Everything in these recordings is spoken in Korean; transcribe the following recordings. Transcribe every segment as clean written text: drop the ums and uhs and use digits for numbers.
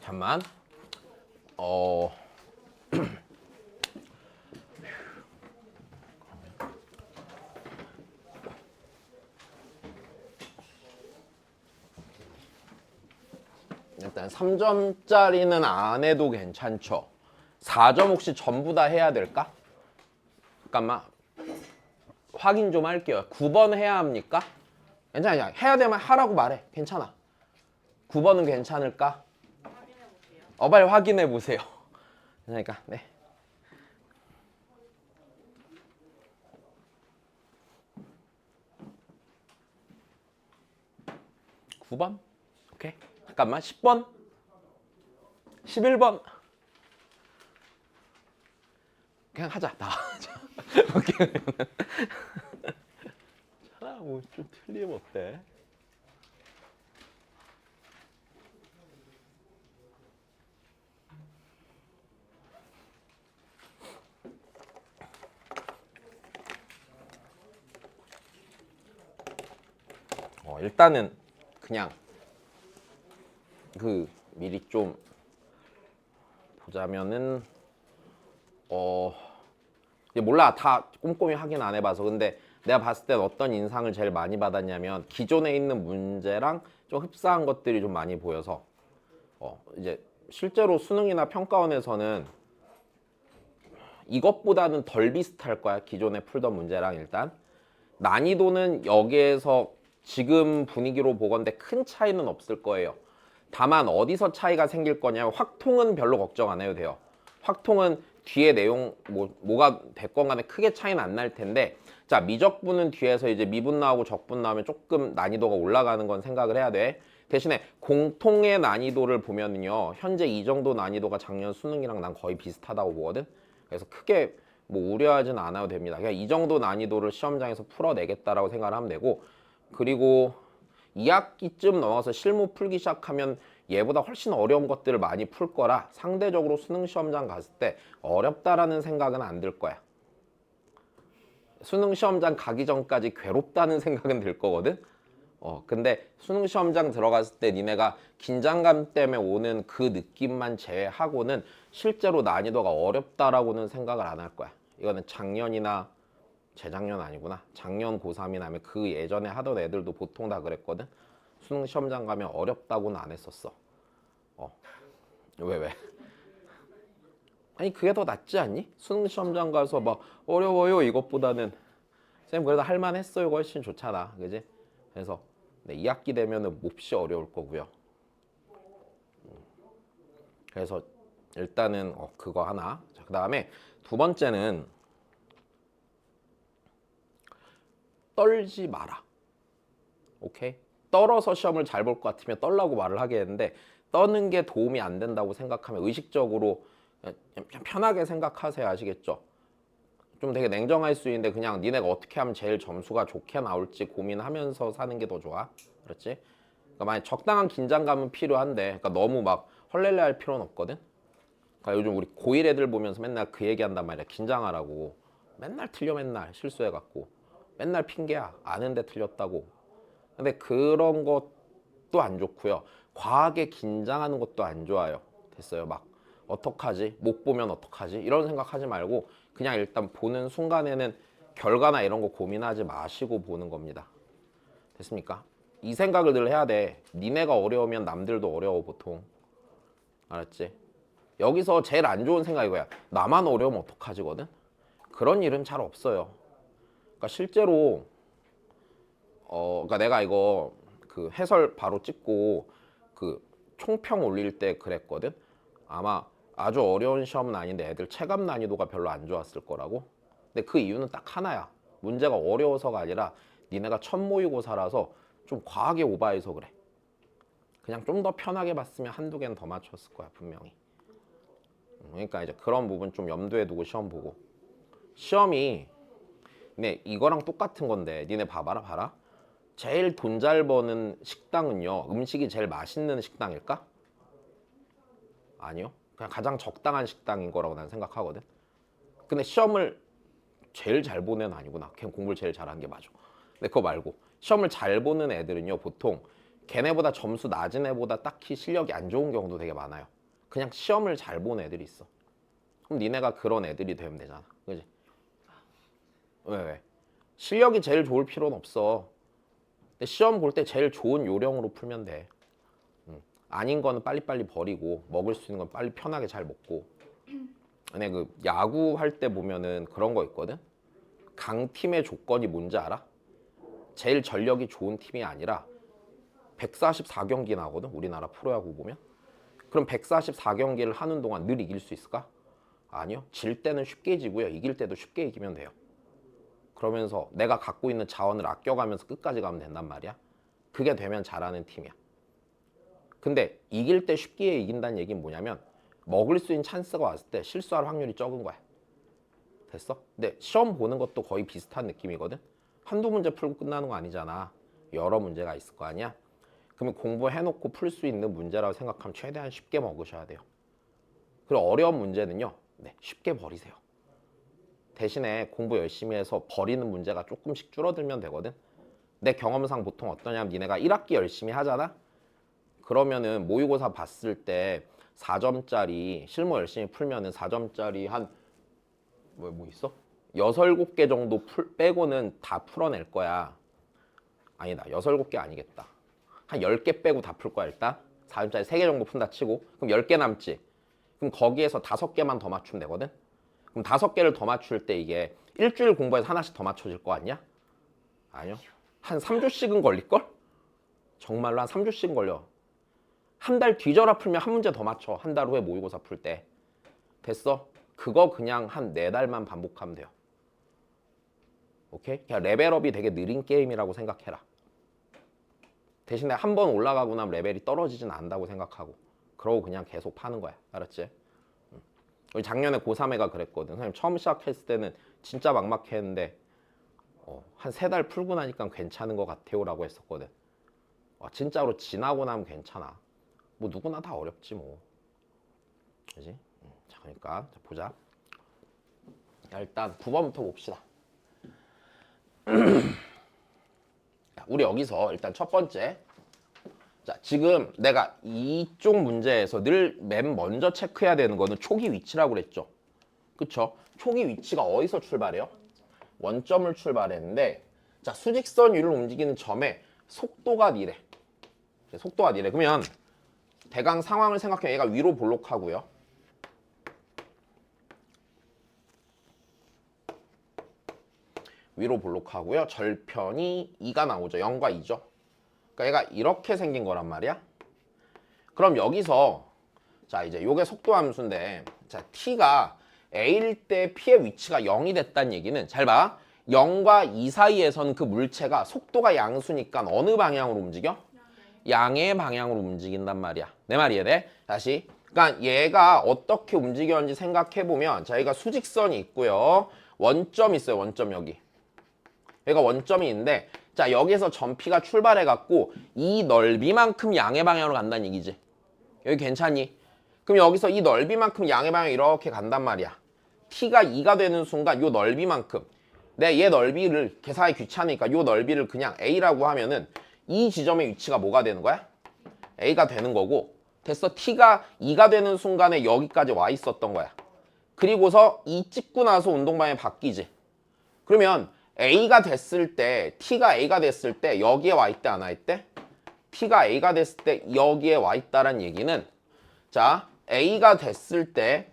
잠만. 일단 3점짜리는 안 해도 괜찮죠. 4점 혹시 전부 다 해야 될까? 잠깐만. 확인 좀 할게요. 9번 해야 합니까? 괜찮아. 해야 되면 하라고 말해. 괜찮아. 9번은 괜찮을까? 빨리 확인해 보세요. 그러니까 네. 9번? 오케이. 잠깐만. 10번? 11번? 그냥 하자. 다. 오케이. 하나 뭐좀 틀리면 어때? 일단은 그냥 미리 좀 보자면은 몰라. 다 꼼꼼히 확인 안 해봐서. 근데 내가 봤을 땐 어떤 인상을 제일 많이 받았냐면 기존에 있는 문제랑 좀 흡사한 것들이 좀 많이 보여서 이제 실제로 수능이나 평가원에서는 이것보다는 덜 비슷할 거야. 기존에 풀던 문제랑. 일단 난이도는 여기에서 지금 분위기로 보건대 큰 차이는 없을 거예요. 다만 어디서 차이가 생길 거냐면 확통은 별로 걱정 안 해도 돼요. 확통은 뒤에 내용 뭐가 됐건 간에 크게 차이는 안 날 텐데, 자, 미적분은 뒤에서 이제 미분 나오고 적분 나오면 조금 난이도가 올라가는 건 생각을 해야 돼. 대신에 공통의 난이도를 보면은요, 현재 이 정도 난이도가 작년 수능이랑 난 거의 비슷하다고 보거든. 그래서 크게 뭐 우려하지는 않아도 됩니다. 그냥 이 정도 난이도를 시험장에서 풀어내겠다라고 생각을 하면 되고, 그리고 2학기쯤 넘어서 실무 풀기 시작하면 얘보다 훨씬 어려운 것들을 많이 풀 거라 상대적으로 수능 시험장 갔을 때 어렵다라는 생각은 안 들 거야. 수능 시험장 가기 전까지 괴롭다는 생각은 들 거거든. 근데 수능 시험장 들어갔을 때 니네가 긴장감 때문에 오는 그 느낌만 제외하고는 실제로 난이도가 어렵다라고는 생각을 안 할 거야. 이거는 작년이나 재작년 아니구나. 작년 고3이나 하면 그 예전에 하던 애들도 보통 다 그랬거든. 수능 시험장 가면 어렵다고는 안 했었어. 왜? 아니 그게 더 낫지 않니? 수능 시험장 가서 막 어려워요 이것보다는 쌤 그래도 할만했어요. 훨씬 좋잖아. 그지? 그래서 네, 2학기 되면은 몹시 어려울 거고요. 그래서 일단은 그거 하나. 자, 그 다음에 두 번째는 떨지 마라. 오케이? 떨어서 시험을 잘 볼 것 같으면 떨라고 말을 하겠는데 떠는 게 도움이 안 된다고 생각하면 의식적으로 그냥 편하게 생각하세요. 아시겠죠? 좀 되게 냉정할 수 있는데 그냥 니네가 어떻게 하면 제일 점수가 좋게 나올지 고민하면서 사는 게 더 좋아. 그렇지? 그러니까 만약 적당한 긴장감은 필요한데 그러니까 너무 막 헐렐레 할 필요는 없거든. 그러니까 요즘 우리 고1 애들 보면서 맨날 그 얘기한단 말이야. 긴장하라고. 맨날 틀려 맨날 실수해갖고. 맨날 핑계야. 아는데 틀렸다고. 근데 그런 것도 안 좋고요. 과하게 긴장하는 것도 안 좋아요. 됐어요. 막 어떡하지? 못 보면 어떡하지? 이런 생각하지 말고 그냥 일단 보는 순간에는 결과나 이런 거 고민하지 마시고 보는 겁니다. 됐습니까? 이 생각을 늘 해야 돼. 니네가 어려우면 남들도 어려워 보통. 알았지? 여기서 제일 안 좋은 생각이 뭐야? 나만 어려우면 어떡하지거든? 그런 일은 잘 없어요. 그러니까 실제로 그러니까 내가 이거 그 해설 바로 찍고 그 총평 올릴 때 그랬거든. 아마 아주 어려운 시험은 아닌데 애들 체감 난이도가 별로 안 좋았을 거라고. 근데 그 이유는 딱 하나야. 문제가 어려워서가 아니라 니네가 첫 모의고사라서 좀 과하게 오버해서 그래. 그냥 좀 더 편하게 봤으면 한두 개는 더 맞췄을 거야 분명히. 그러니까 이제 그런 부분 좀 염두에 두고 시험 보고. 시험이 네 이거랑 똑같은 건데 니네 봐라. 제일 돈 잘 버는 식당은요 음식이 제일 맛있는 식당일까? 아니요. 그냥 가장 적당한 식당인 거라고 난 생각하거든. 근데 시험을 제일 잘 보는 애는 아니구나. 걔 공부를 제일 잘하는 게 맞아. 근데 그거 말고 시험을 잘 보는 애들은요 보통 걔네보다 점수 낮은 애보다 딱히 실력이 안 좋은 경우도 되게 많아요. 그냥 시험을 잘 본 애들이 있어. 그럼 니네가 그런 애들이 되면 되잖아. 그지? 왜? 실력이 제일 좋을 필요는 없어. 근데 시험 볼 때 제일 좋은 요령으로 풀면 돼. 아닌 거는 빨리빨리 버리고 먹을 수 있는 건 빨리 편하게 잘 먹고. 근데 그 야구 할 때 보면은 그런 거 있거든. 강팀의 조건이 뭔지 알아? 제일 전력이 좋은 팀이 아니라 144경기 나거든. 우리나라 프로야구 보면. 그럼 144경기를 하는 동안 늘 이길 수 있을까? 아니요. 질 때는 쉽게 지고요. 이길 때도 쉽게 이기면 돼요. 그러면서 내가 갖고 있는 자원을 아껴가면서 끝까지 가면 된단 말이야. 그게 되면 잘하는 팀이야. 근데 이길 때 쉽게 이긴다는 얘기는 뭐냐면 먹을 수 있는 찬스가 왔을 때 실수할 확률이 적은 거야. 됐어? 근데 시험 보는 것도 거의 비슷한 느낌이거든. 한두 문제 풀고 끝나는 거 아니잖아. 여러 문제가 있을 거 아니야. 그러면 공부해놓고 풀 수 있는 문제라고 생각하면 최대한 쉽게 먹으셔야 돼요. 그리고 어려운 문제는요, 쉽게 버리세요. 대신에 공부 열심히 해서 버리는 문제가 조금씩 줄어들면 되거든. 내 경험상 보통 어떠냐면 니네가 1학기 열심히 하잖아? 그러면은 모의고사 봤을 때 4점짜리 실무 열심히 풀면은 4점짜리 한 뭐 있어? 6, 7개 정도 빼고는 다 풀어낼 거야. 아니다. 6, 7개 아니겠다. 한 10개 빼고 다 풀 거야 일단. 4점짜리 3개 정도 푼다 치고. 그럼 10개 남지. 그럼 거기에서 5개만 더 맞추면 되거든. 그럼 5개를 더 맞출 때 이게 일주일 공부해서 하나씩 더 맞춰질 거 아니야? 아니요. 한 3주씩은 걸릴걸? 정말로 한 3주씩은 걸려. 한 달 뒤져라 풀면 한 문제 더 맞춰. 한 달 후에 모의고사 풀 때. 됐어? 그거 그냥 한 4달만 반복하면 돼요. 오케이? 그냥 레벨업이 되게 느린 게임이라고 생각해라. 대신에 한 번 올라가고 나면 레벨이 떨어지진 않는다고 생각하고 그러고 그냥 계속 파는 거야. 알았지? 우리 작년에 고3애가 그랬거든. 선생님 처음 시작했을 때는 진짜 막막했는데 한 3달 풀고 나니까 괜찮은 것 같아요 라고 했었거든. 진짜로 지나고 나면 괜찮아. 뭐 누구나 다 어렵지 뭐. 그지? 자, 그러니까 자, 보자. 자, 일단 9번부터 봅시다. 우리 여기서 일단 첫 번째. 자, 지금 내가 이쪽 문제에서 늘 맨 먼저 체크해야 되는 거는 초기 위치라고 그랬죠. 그쵸? 초기 위치가 어디서 출발해요? 원점을 출발했는데, 자, 수직선 위를 움직이는 점의 속도가 니래. 속도가 니래. 그러면 대강 상황을 생각해. 얘가 위로 볼록하고요. 위로 볼록하고요. 절편이 2가 나오죠. 0과 2죠. 그러니까 얘가 이렇게 생긴 거란 말이야. 그럼 여기서 자 이제 요게 속도 함수인데 자 t가 a일 때 p의 위치가 0이 됐다는 얘기는 잘 봐. 0과 2 사이에서는 그 물체가 속도가 양수니까 어느 방향으로 움직여? 양의 방향으로 움직인단 말이야. 내 말이 이해돼? 다시. 그러니까 얘가 어떻게 움직였는지 생각해보면 자 얘가 수직선이 있고요. 원점이 있어요. 원점 여기. 얘가 원점이 있는데 자 여기서 점 P가 출발해갖고 이 넓이만큼 양의 방향으로 간다는 얘기지. 여기 괜찮니? 그럼 여기서 이 넓이만큼 양의 방향 이렇게 간단 말이야. T가 2가 되는 순간 이 넓이만큼 내 얘 넓이를 계산하기 귀찮으니까 이 넓이를 그냥 A라고 하면은 이 지점의 위치가 뭐가 되는 거야? A가 되는 거고 됐어. T가 2가 되는 순간에 여기까지 와 있었던 거야. 그리고서 이 찍고 나서 운동방향이 바뀌지. 그러면 A가 됐을 때 T가 A가 됐을 때 여기에 와 있대 안 와 있대? T가 A가 됐을 때 여기에 와 있다는 얘기는 자 A가 됐을 때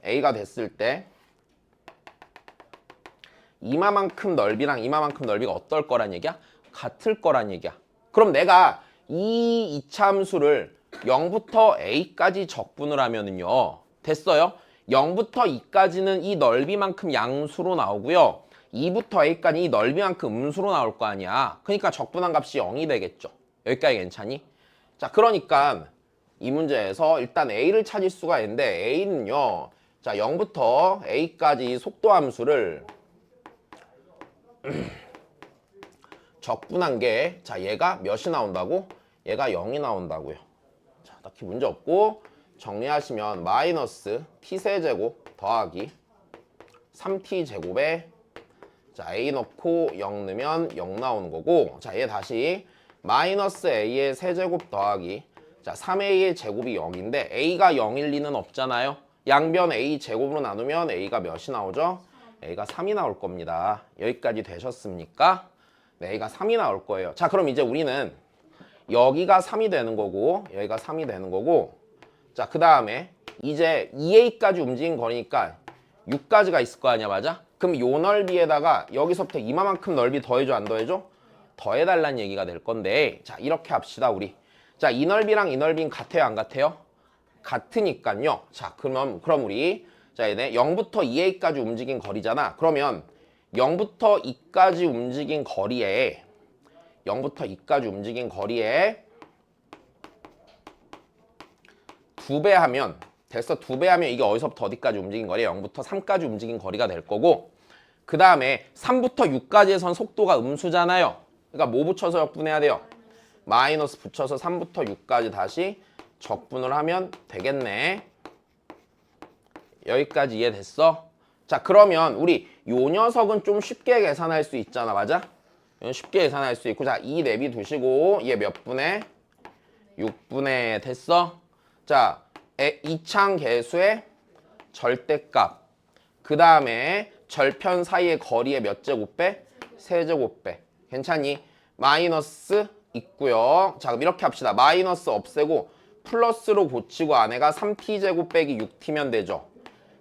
이마만큼 넓이랑 이마만큼 넓이가 어떨 거란 얘기야? 같을 거란 얘기야. 그럼 내가 이 이차함수를 0부터 A까지 적분을 하면은요 됐어요? 0부터 2까지는 이 넓이만큼 양수로 나오고요 2부터 A까지 이 넓이만큼 음수로 나올 거 아니야. 그러니까 적분한 값이 0이 되겠죠. 여기까지 괜찮니? 자, 그러니까 이 문제에서 일단 A를 찾을 수가 있는데 A는요. 자, 0부터 A까지 속도 함수를 적분한 게 자, 얘가 몇이 나온다고? 얘가 0이 나온다고요. 자, 딱히 문제 없고 정리하시면 마이너스 t세제곱 더하기 3t제곱에 자, a 넣고 0 넣으면 0 나오는 거고 자, 얘 다시 마이너스 a의 세제곱 더하기 자, 3a의 제곱이 0인데 a가 0일 리는 없잖아요. 양변 a 제곱으로 나누면 a가 몇이 나오죠? a가 3이 나올 겁니다. 여기까지 되셨습니까? 네, a가 3이 나올 거예요. 자, 그럼 이제 우리는 여기가 3이 되는 거고 여기가 3이 되는 거고 자, 그 다음에 이제 2a까지 움직인 거리니까 6까지가 있을 거 아니야, 맞아? 그럼 요 넓이에다가 여기서부터 이만큼 넓이 더해줘, 안 더해줘? 더해달라는 얘기가 될 건데 자, 이렇게 합시다, 우리. 자, 이 넓이랑 이 넓이는 같아요, 안 같아요? 같으니까요. 자, 그럼 우리 자, 얘네 0부터 2a까지 움직인 거리잖아. 그러면 0부터 2까지 움직인 거리에 0부터 2까지 움직인 거리에 2배 하면 됐어. 2배 하면 이게 어디서부터 어디까지 움직인 거리야? 0부터 3까지 움직인 거리가 될 거고 그 다음에 3부터 6까지에선 속도가 음수잖아요. 그러니까 뭐 붙여서 역분해야 돼요? 마이너스 붙여서 3부터 6까지 다시 적분을 하면 되겠네. 여기까지 이해됐어? 자, 그러면 우리 요 녀석은 좀 쉽게 계산할 수 있잖아, 맞아? 쉽게 계산할 수 있고 자, 2 내비 두시고 얘 몇 분의? 6분의 됐어? 자, 이창 계수의 절대값 그 다음에 절편 사이의 거리의 몇 제곱배? 세제곱배. 괜찮니? 마이너스 있고요. 자, 그럼 이렇게 합시다. 마이너스 없애고 플러스로 고치고 안에가 3t제곱 빼기 6t면 되죠.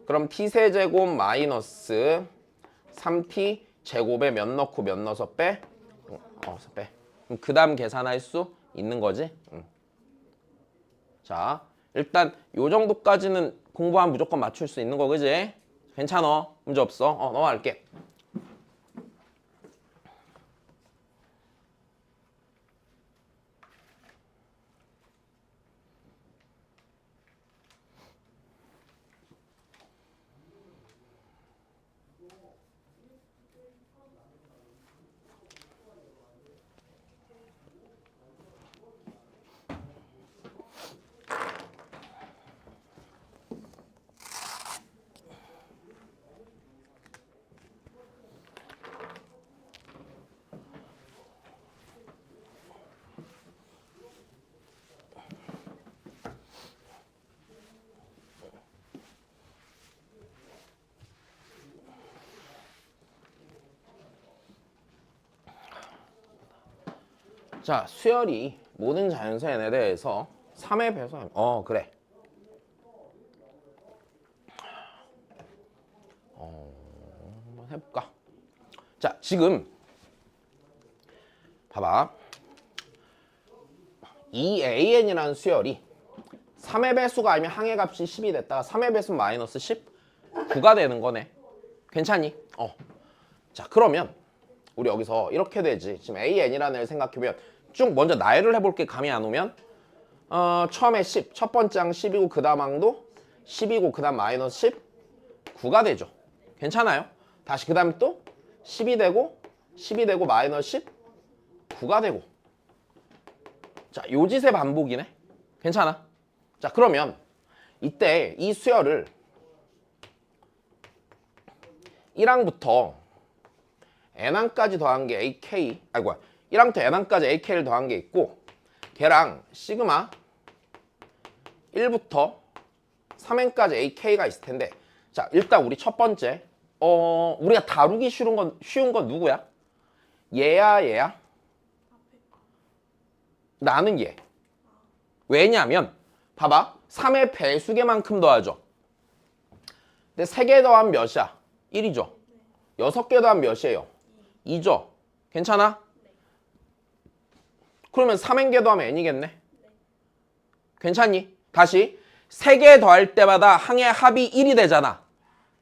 그럼 t세제곱 마이너스 3t 제곱에 몇 넣고 몇 넣어서 빼? 빼. 그럼 그 다음 계산할 수 있는 거지? 자, 일단 요 정도까지는 공부하면 무조건 맞출 수 있는 거, 그지? 괜찮아. 문제 없어. 넘어갈게. 자, 수열이 모든 자연수 n에 대해서 3의 배수하면 그래. 한번 해볼까? 자, 지금 봐봐. 이 an이라는 수열이 3의 배수가 아니면 항의 값이 10이 됐다가 3의 배수 마이너스 19가 되는 거네. 괜찮니? 자, 그러면 우리 여기서 이렇게 되지. 지금 an이라는 애를 생각해보면 쭉 먼저 나열을 해볼게. 감이 안 오면 처음에 10, 첫 번째 항 10이고 그 다음 항도 10이고 그 다음 마이너스 19가 되죠. 괜찮아요? 다시 그 다음에 또 10이 되고 마이너스 19가 되고 자, 요 짓의 반복이네. 괜찮아? 자, 그러면 이때 이 수열을 1항부터 n항까지 더한 게 ak 1항부터 n항까지 ak를 더한 게 있고 걔랑 시그마 1부터 3n까지 ak가 있을 텐데 자, 일단 우리 첫 번째 우리가 다루기 쉬운 건 누구야? 얘야? 나는 얘. 왜냐면 봐봐. 3의 배수계만큼 더하죠. 근데 3개 더하면 몇이야? 1이죠. 6개 더하면 몇이에요? 2죠. 괜찮아? 그러면 3n개 더하면 n이겠네. 괜찮니? 다시 3개 더할 때마다 항의 합이 1이 되잖아.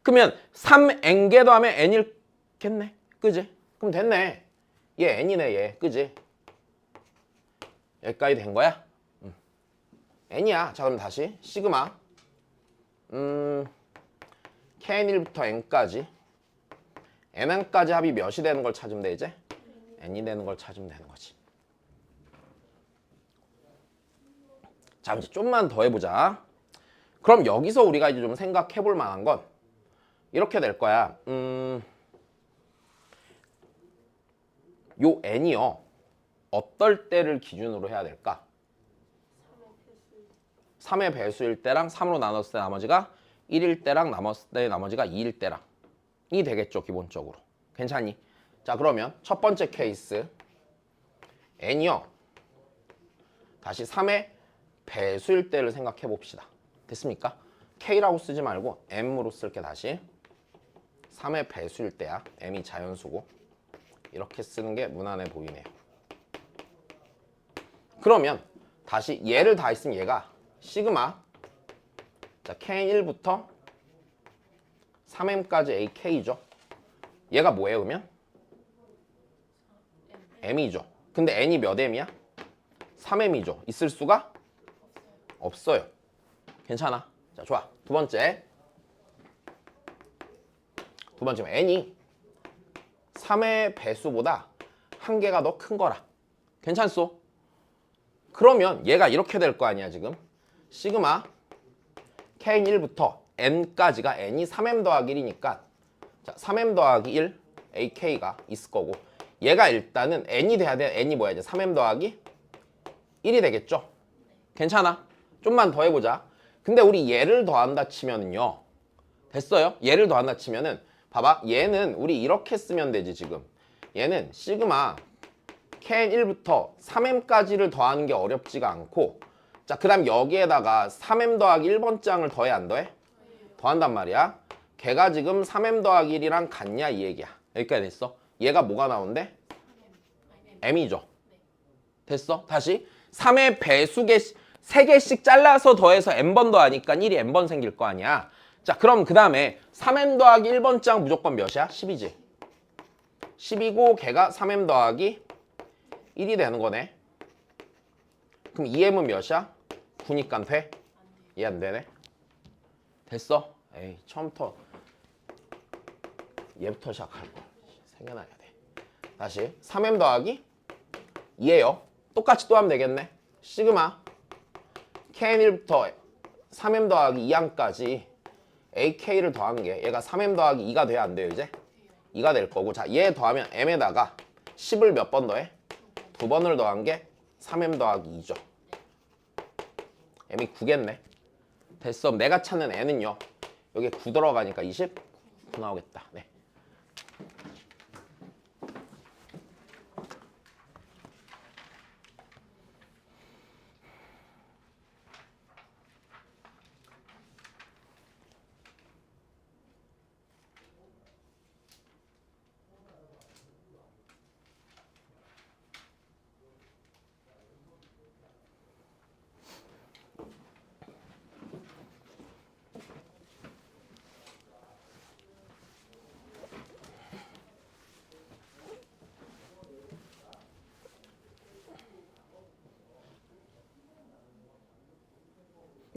그러면 3n개 더하면 n이겠네. 그지? 그럼 됐네. 얘 n이네 얘. 그지? 여기까지 된 거야? n이야. 자, 그럼 다시 시그마 kn1부터 n까지 nn까지 합이 몇이 되는 걸 찾으면 돼 이제? n이 되는 걸 찾으면 되는 거지. 자, 이제 좀만 더 해보자. 그럼 여기서 우리가 이제 좀 생각해 볼 만한 건 이렇게 될 거야. 요 n이요. 어떨 때를 기준으로 해야 될까? 3의 배수일 때랑 3으로 나눴을 때 나머지가 1일 때랑 나눴을 때 나머지가 2일 때랑 이 되겠죠, 기본적으로. 괜찮니? 자, 그러면 첫 번째 케이스 n이요. 다시 3의 배수일 때를 생각해 봅시다. 됐습니까? k라고 쓰지 말고 m으로 쓸게. 다시 3의 배수일 때야. m이 자연수고 이렇게 쓰는 게 무난해 보이네요. 그러면 다시 얘를 다 했으면 얘가 시그마, 자 k1부터 3m까지 ak죠. 얘가 뭐예요 그러면? m이죠. 근데 n이 몇 m이야? 3m이죠. 있을 수가 없어요. 괜찮아. 자, 좋아. 두 번째 n이 3의 배수보다 한 개가 더 큰 거라. 괜찮소? 그러면 얘가 이렇게 될 거 아니야 지금. 시그마 k1부터 n까지가 n이 3m 더하기 1이니까 자 3m 더하기 1 ak가 있을 거고 얘가 일단은 n이 돼야 돼. n이 뭐야 이제 3m 더하기 1이 되겠죠. 괜찮아. 좀만 더 해보자. 근데 우리 얘를 더한다 치면은요. 됐어요? 얘를 더한다 치면은 봐봐. 얘는 우리 이렇게 쓰면 되지 지금. 얘는 시그마 k1부터 3m까지를 더하는 게 어렵지가 않고 자, 그 다음 여기에다가 3m 더하기 1번 장을 더해 안 더해? 더한단 말이야. 걔가 지금 3m 더하기 1이랑 같냐 이 얘기야. 여기까지 됐어. 얘가 뭐가 나온대? m이죠. 됐어? 다시 3의 배수개 3개씩 잘라서 더해서 n번 더하니까 1이 n번 생길 거 아니야. 자, 그럼 그 다음에 3m 더하기 1번 장 무조건 몇이야? 10이지. 10이고 걔가 3m 더하기 1이 되는 거네. 그럼 2m은 몇이야? 9니까 돼? 이해 안 되네. 됐어? 에이, 처음부터 얘부터 시작할 거. 생겨나야 돼. 다시 3m 더하기 2예요. 똑같이 또 하면 되겠네. 시그마 kn1부터 3m 더하기 2항까지 ak를 더한 게 얘가 3m 더하기 2가 돼야 안 돼요 이제? 2가 될 거고 자 얘 더하면 m에다가 10을 몇 번 더해? 2번을 더한 게 3m 더하기 2죠. m이 9겠네. 됐어. 내가 찾는 n은요. 여기에 9 들어가니까 29 나오겠다. 네.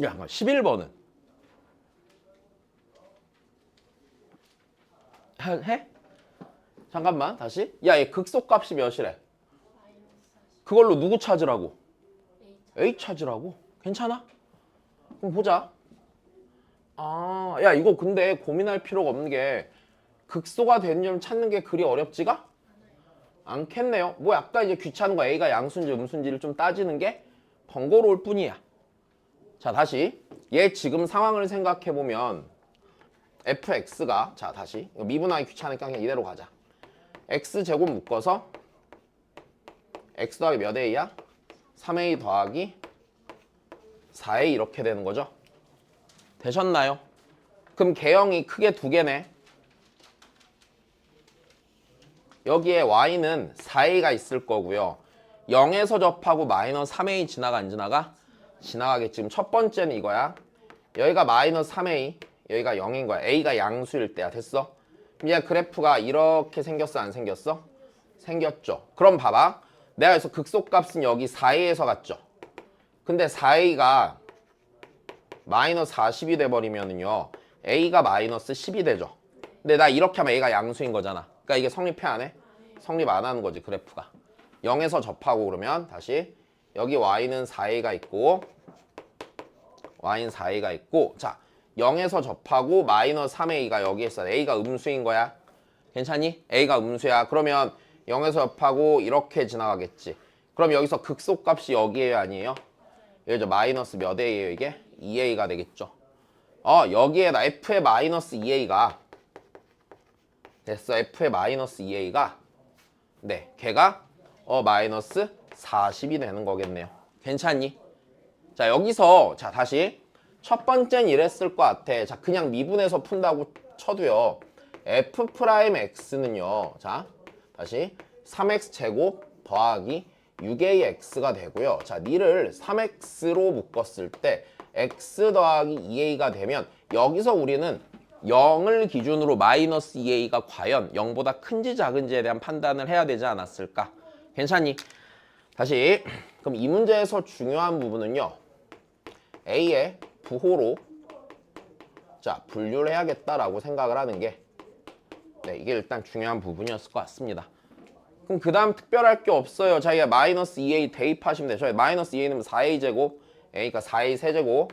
야, 11번은 해? 잠깐만 다시. 야, 얘 극소값이 몇이래? 그걸로 누구 찾으라고? A 찾으라고? 괜찮아? 그럼 보자. 아, 야 이거 근데 고민할 필요가 없는 게 극소가 되는 점 찾는 게 그리 어렵지가 않겠네요. 뭐 약간 이제 귀찮은 거 A가 양수인지 음수인지를 좀 따지는 게 번거로울 뿐이야. 자 다시 얘 지금 상황을 생각해 보면 fx가 자 다시 이거 미분하기 귀찮으니까 그냥 이대로 가자. x제곱 묶어서 x 더하기 몇 a야? 3a 더하기 4a 이렇게 되는 거죠. 되셨나요? 그럼 개형이 크게 두 개네. 여기에 y는 4a가 있을 거고요. 0에서 접하고 마이너스 3a 지나가 안 지나가? 지나가겠지. 지금 첫 번째는 이거야. 여기가 마이너스 3a, 여기가 0인 거야. a가 양수일 때야. 됐어? 그럼 얘 그래프가 이렇게 생겼어 안 생겼어? 생겼죠. 그럼 봐봐. 내가 여기서 극소값은 여기 4a에서 갔죠. 근데 4a가 마이너스 40이 돼버리면은요 a가 마이너스 10이 되죠. 근데 나 이렇게 하면 a가 양수인 거잖아. 그러니까 이게 성립해 안 해? 성립 안 하는 거지 그래프가. 0에서 접하고 그러면 다시 여기 y는 4a가 있고 y는 4a가 있고 자 0에서 접하고 마이너스 3a가 여기에 있어. a가 음수인 거야. 괜찮니? a가 음수야. 그러면 0에서 접하고 이렇게 지나가겠지. 그럼 여기서 극소값이 여기에요 아니에요? 이제 마이너스 몇 a예요 이게? 2a가 되겠죠. 여기에다 f의 마이너스 2a가 됐어. f의 마이너스 2a가 네, 걔가 마이너스 40이 되는 거겠네요. 괜찮니? 자, 여기서 자 다시 첫 번째는 이랬을 것 같아. 자, 그냥 미분해서 푼다고 쳐도요. f 프라임 x는요. 자, 다시 3x 제곱 더하기 6ax가 되고요. 자, 니를 3x로 묶었을 때 x 더하기 2a가 되면 여기서 우리는 0을 기준으로 마이너스 2a가 과연 0보다 큰지 작은지에 대한 판단을 해야 되지 않았을까? 괜찮니? 다시 그럼 이 문제에서 중요한 부분은요. a의 부호로 자 분류를 해야겠다라고 생각을 하는 게 네, 이게 일단 중요한 부분이었을 것 같습니다. 그럼 그 다음 특별할 게 없어요. 자기가 마이너스 2a 대입하시면 돼요. 저희 마이너스 2a는 4a 제곱 a가 4a 세제곱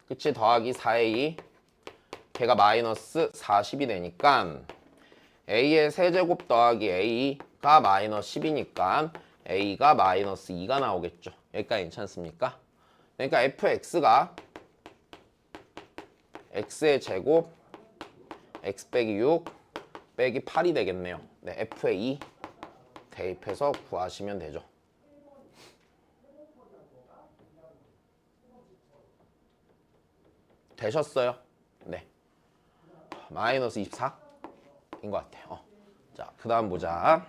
그치 더하기 4a 걔가 마이너스 40이 되니까 a의 세제곱 더하기 a가 마이너스 10이니까 a가 마이너스 2가 나오겠죠. 여기까지 괜찮습니까? 그러니까 fx가 x의 제곱 x 빼기 6 빼기 8이 되겠네요. 네, f의 2 대입해서 구하시면 되죠. 되셨어요? 네. 마이너스 24인 것 같아요. 자, 그 다음 보자.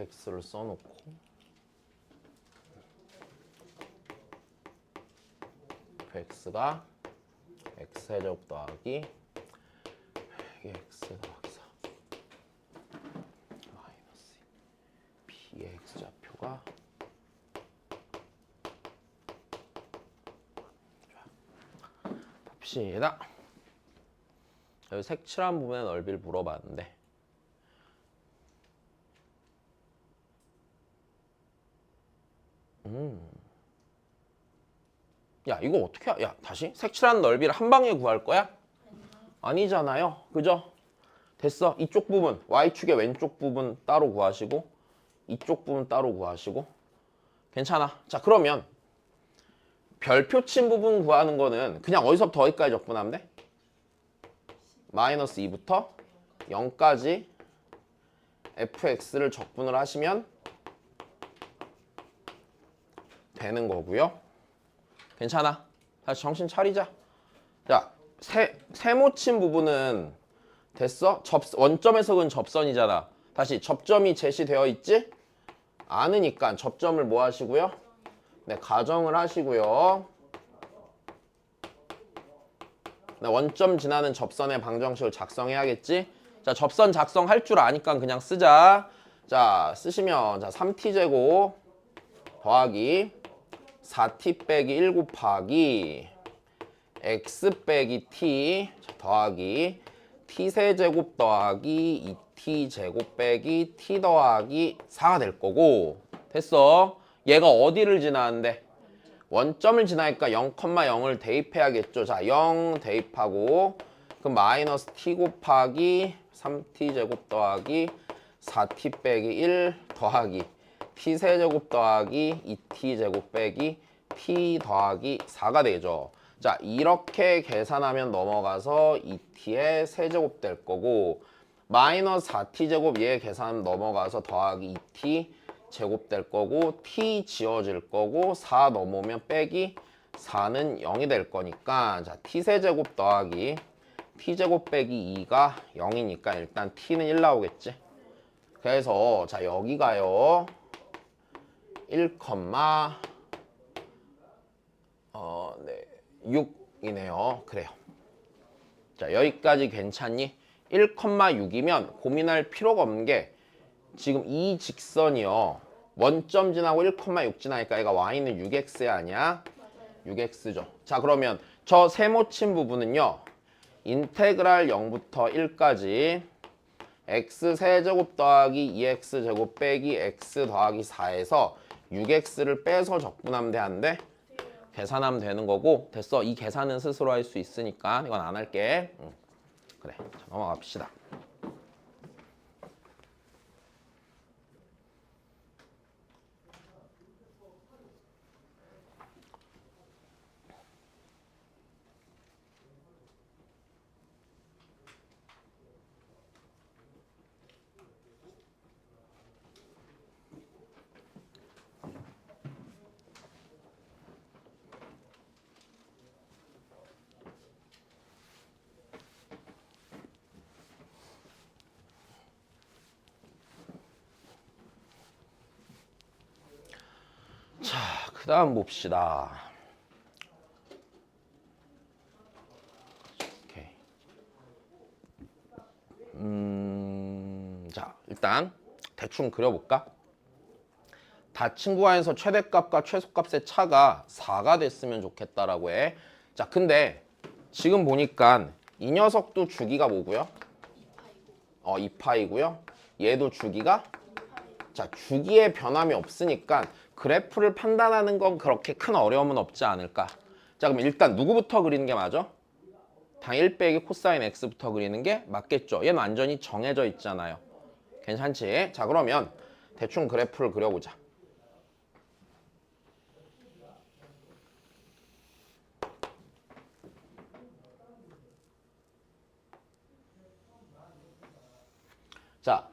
fx를 써놓고 fx가 x제곱 더하기 x 더하기 4 마이너스 b의 x좌표가 봅시다. 여기 색칠한 부분의 넓이를 물어봤는데 야 이거 어떻게 야 다시 색칠한 넓이를 한 방에 구할 거야? 아니잖아요. 그죠? 됐어. 이쪽 부분 y축의 왼쪽 부분 따로 구하시고 이쪽 부분 따로 구하시고 괜찮아. 자 그러면 별표 친 부분 구하는 거는 그냥 어디서부터 어디까지 적분하면 돼? 마이너스 2부터 0까지 fx를 적분을 하시면 되는 거고요. 괜찮아. 다시 정신 차리자. 자, 세모 친 부분은 됐어? 원점에서 그은 접선이잖아. 다시 접점이 제시되어 있지? 않으니까 접점을 뭐 하시고요? 네, 가정을 하시고요. 네, 원점 지나는 접선의 방정식을 작성해야겠지? 자, 접선 작성할 줄 아니까 그냥 쓰자. 자, 쓰시면 자 3t제곱 더하기 4t 빼기 1 곱하기 x 빼기 t 더하기 t세제곱 더하기 2t 제곱 빼기 t 더하기 4가 될 거고 됐어. 얘가 어디를 지나는데? 원점을 지나니까 0,0을 대입해야겠죠. 자, 0 대입하고 그럼 마이너스 t 곱하기 3t 제곱 더하기 4t 빼기 1 더하기 t세제곱 더하기 2t 제곱 빼기 t 더하기 4가 되죠. 자, 이렇게 계산하면 넘어가서 2t의 세제곱 될 거고 마이너스 4t 제곱 얘 계산하면 넘어가서 더하기 2t 제곱 될 거고 t 지워질 거고 4 넘어오면 빼기 4는 0이 될 거니까 자 t세제곱 더하기 t제곱 빼기 2가 0이니까 일단 t는 1 나오겠지. 그래서 자 여기가요 1, 네, 6이네요. 그래요. 자, 여기까지 괜찮니? 1,6이면 고민할 필요가 없는 게 지금 이 직선이요. 원점 지나고 1,6 지나니까 얘가 y는 6x 아니야? 6x죠. 자, 그러면 저 세모친 부분은요. 인테그랄 0부터 1까지 x 세제곱 더하기 2x 제곱 빼기 x 더하기 4에서 6x를 빼서 적분하면 되는데 계산하면 되는 거고. 됐어. 이 계산은 스스로 할 수 있으니까 이건 안 할게. 그래. 자, 넘어갑시다. 자, 그 다음 봅시다. 오케이. 자, 일단 대충 그려볼까? 닫힌 구간에서 최대값과 최소값의 차가 4가 됐으면 좋겠다라고 해. 자, 근데 지금 보니까 이 녀석도 주기가 뭐고요? 2파이고요. 얘도 주기가? 자, 주기의 변함이 없으니까 그래프를 판단하는 건 그렇게 큰 어려움은 없지 않을까. 자, 그럼 일단 누구부터 그리는 게 맞아? 당 1 빼기 코사인 x부터 그리는 게 맞겠죠. 얘는 완전히 정해져 있잖아요. 괜찮지? 자, 그러면 대충 그래프를 그려보자. 자,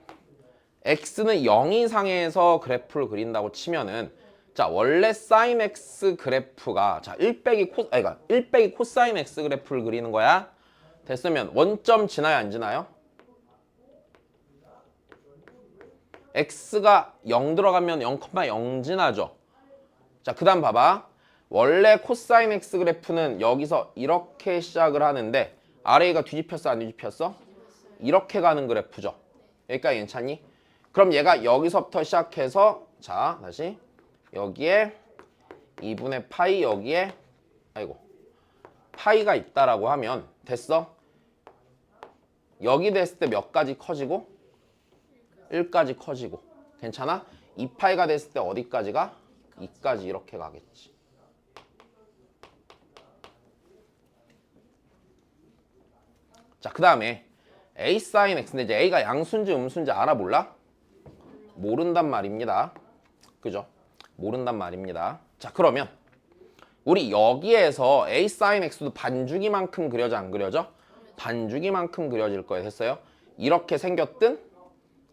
x는 0 이상에서 그래프를 그린다고 치면은 자, 원래 sin x 그래프가 자, 1 빼기 코사인 x 그래프를 그리는 거야. 됐으면 원점 지나요, 안 지나요? x가 0 들어가면 0,0 지나죠. 자, 그다음 봐봐. 원래 코사인 x 그래프는 여기서 이렇게 시작을 하는데 RA가 뒤집혔어, 안 뒤집혔어? 이렇게 가는 그래프죠. 여기까지 괜찮니? 그럼 얘가 여기서부터 시작해서 자, 다시 여기에 2분의 파이 여기에 파이가 있다라고 하면 됐어? 여기 됐을 때 몇 가지 커지고? 1까지 커지고. 괜찮아? 2파이가 됐을 때 어디까지가? 2까지 이렇게 가겠지. 자, 그 다음에 a sin x인데 이제 a가 양수인지 음수인지 알아 몰라? 모른단 말입니다. 그죠? 모른단 말입니다. 자, 그러면 우리 여기에서 a sin x도 반주기만큼 그려져 안 그려져? 반주기만큼 그려질 거예요. 됐어요? 이렇게 생겼든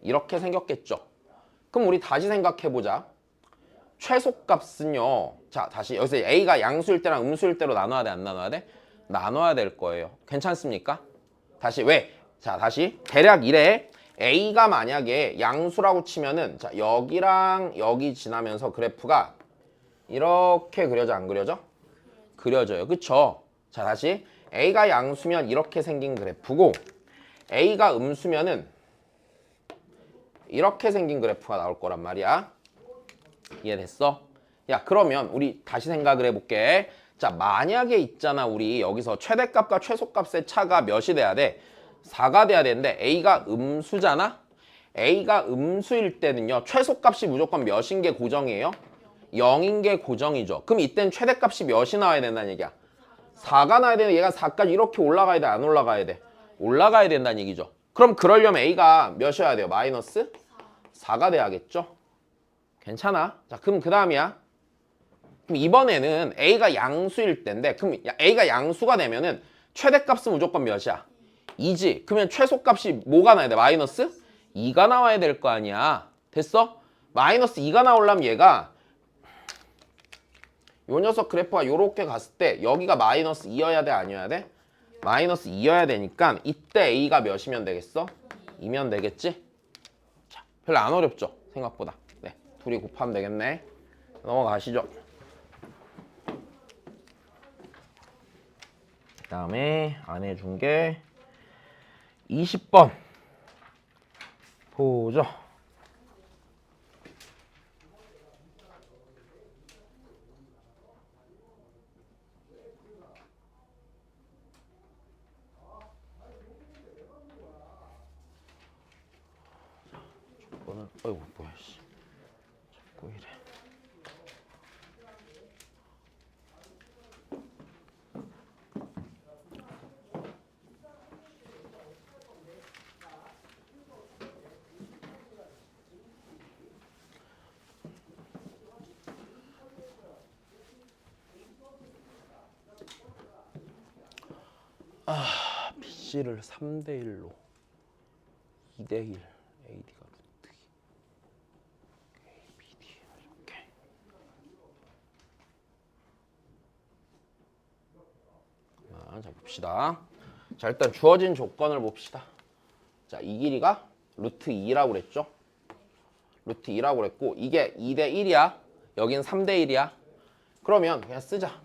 이렇게 생겼겠죠. 그럼 우리 다시 생각해보자. 최소값은요. 자, 다시 여기서 a가 양수일 때랑 음수일 때로 나눠야 돼, 안 나눠야 돼? 나눠야 될 거예요. 괜찮습니까? 다시 왜? 자, 다시 대략 이래. a가 만약에 양수라고 치면은 자, 여기랑 여기 지나면서 그래프가 이렇게 그려져 안 그려져? 그려져요. 그쵸? 자, 다시 a가 양수면 이렇게 생긴 그래프고 a가 음수면은 이렇게 생긴 그래프가 나올 거란 말이야. 이해됐어? 야, 그러면 우리 다시 생각을 해볼게. 자, 만약에 있잖아, 우리 여기서 최대값과 최소값의 차가 몇이 돼야 돼? 4가 돼야 되는데 a가 음수잖아? a가 음수일 때는요, 최소값이 무조건 몇인 게 고정이에요? 0인 게 고정이죠. 그럼 이때는 최대값이 몇이 나와야 된다는 얘기야? 4가 나와야 되는데 얘가 4까지 이렇게 올라가야 돼, 안 올라가야 돼? 올라가야 된다는 얘기죠. 그럼 그러려면 a가 몇이어야 돼요? 마이너스 4가 돼야겠죠? 괜찮아? 자, 그럼 그 다음이야. 그럼 이번에는 a가 양수일 때인데 그럼 a가 양수가 되면은 최대값은 무조건 몇이야? 2지. 그러면 최소값이 뭐가 나와야 돼? 마이너스 2가 나와야 될 거 아니야. 됐어? 마이너스 2가 나오려면 얘가 요 녀석 그래프가 요렇게 갔을 때 여기가 마이너스 2여야 돼? 아니어야 돼? 마이너스 2여야 되니까 이때 a가 몇이면 되겠어? 2면 되겠지? 자, 별로 안 어렵죠? 생각보다. 네, 둘이 곱하면 되겠네. 넘어가시죠. 그 다음에 안 해준 게 20번 보죠. 조건을 어이구 뭐야 씨. 자꾸 이래. BC를 3대 1로 2대 1 AD가 루트 2 ABD 이렇게. 자 봅시다. 자 일단 주어진 조건을 봅시다. 자 이 길이가 루트 2라고 그랬죠. 루트 2라고 그랬고 이게 2대 1이야. 여긴 3대 1이야. 그러면 그냥 쓰자.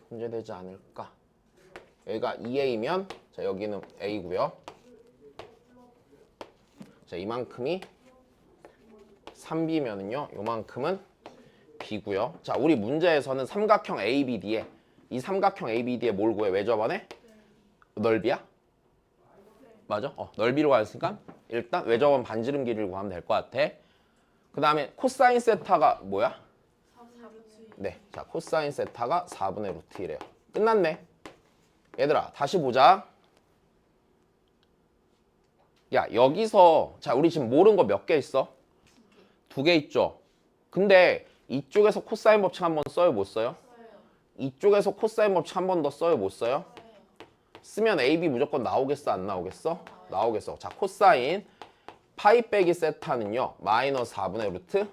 문제되지 않을까. 여기가 2a면 자 여기는 a고요. 자 이만큼이 3b면은요 요만큼은 b고요. 자 우리 문제에서는 삼각형 ABD에 이 삼각형 ABD에 뭘 구해? 왜 저번에? 넓이야? 맞아? 넓이로 가였으니까 일단 왜 저번 반지름 길이를 구하면 될 것 같아. 그 다음에 코사인 세타가 뭐야? 네, 자 코사인 세타가 4분의 루트 1이에요. 끝났네. 얘들아 다시 보자. 야 여기서 자 우리 지금 모르는 거 몇 개 있어? 2개 있죠. 근데 이쪽에서 코사인 법칙 한번 써요 못 써요? 이쪽에서 코사인 법칙 한 번 더 써요 못 써요? 쓰면 AB 무조건 나오겠어 안 나오겠어? 나오겠어. 자 코사인 파이 빼기 세타는요 마이너스 4분의 루트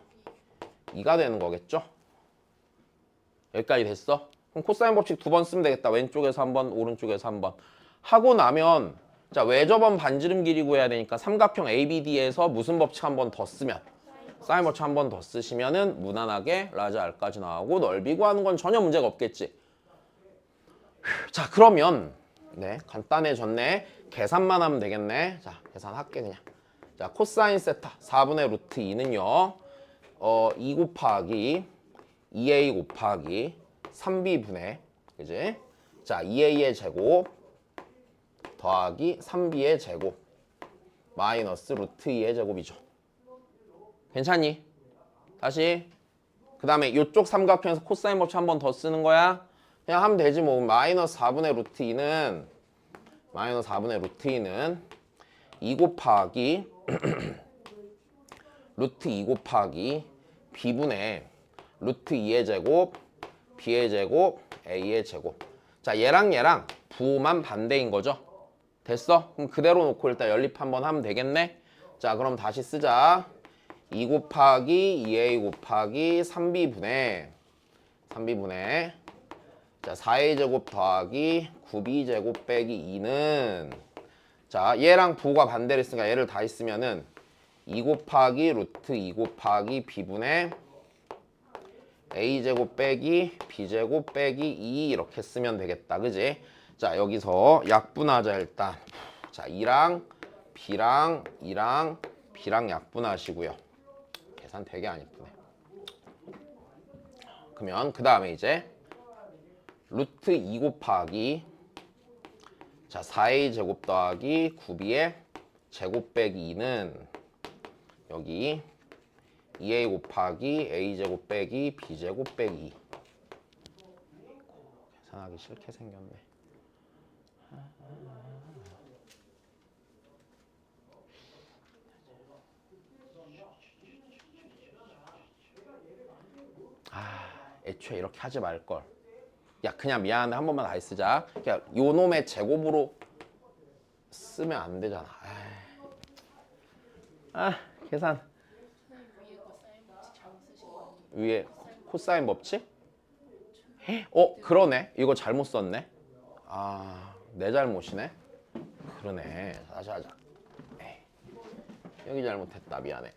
2가 되는 거겠죠? 여기까지 됐어? 그럼 코사인 법칙 2번 쓰면 되겠다. 왼쪽에서 한 번, 오른쪽에서 한 번. 하고 나면 자 외접원 반지름 길이 구해야 되니까 삼각형 ABD에서 무슨 법칙 한 번 더 쓰면 사인 법칙 한 번 더 쓰시면은 무난하게 라지 R까지 나오고 넓이 구하는 건 전혀 문제가 없겠지. 자 그러면 네 간단해졌네. 계산만 하면 되겠네. 자 계산할게 그냥. 자 코사인 세타 4분의 루트 2는요 2 곱하기 2a 곱하기 3b분의 그지? 자 2a의 제곱 더하기 3b의 제곱 마이너스 루트 2의 제곱이죠. 괜찮니? 다시 그 다음에 이쪽 삼각형에서 코사인 법칙 한 번 더 쓰는 거야. 그냥 하면 되지 뭐. 마이너스 4분의 루트 2는 마이너스 4분의 루트 2는 2 곱하기 루트 2 곱하기 b분의 루트 2의 제곱 b의 제곱 a의 제곱. 자 얘랑 얘랑 부호만 반대인 거죠. 됐어? 그럼 그대로 놓고 일단 연립 한번 하면 되겠네. 자 그럼 다시 쓰자. 2 곱하기 2a 곱하기 3b분의 자 4a 제곱 더하기 9b 제곱 빼기 2는 자 얘랑 부호가 반대로 있으니까 얘를 다 있으면은 2 곱하기 루트 2 곱하기 b분의 a제곱 빼기 b제곱 빼기 2 이렇게 쓰면 되겠다. 그지? 자 여기서 약분하자 일단. 자 2랑 b랑 2랑 b랑 약분하시고요. 계산 되게 안 예쁘네. 그러면 그 다음에 이제 루트 2 곱하기 자 4a 제곱 더하기 9b의 제곱 빼기 2는 여기 2a 곱하기 a제곱 빼기 b제곱 빼기 2. 계산하기 싫게 생겼네. 애초에 이렇게 하지 말걸. 야 그냥 미안한데 한 번만 다시 쓰자. 그냥 요 놈의 제곱으로 쓰면 안 되잖아. 계산. 위에 코사인 법칙? 그러네. 이거 잘못 썼네. 내 잘못이네. 그러네. 다시 하자. 여기 잘못했다. 미안해.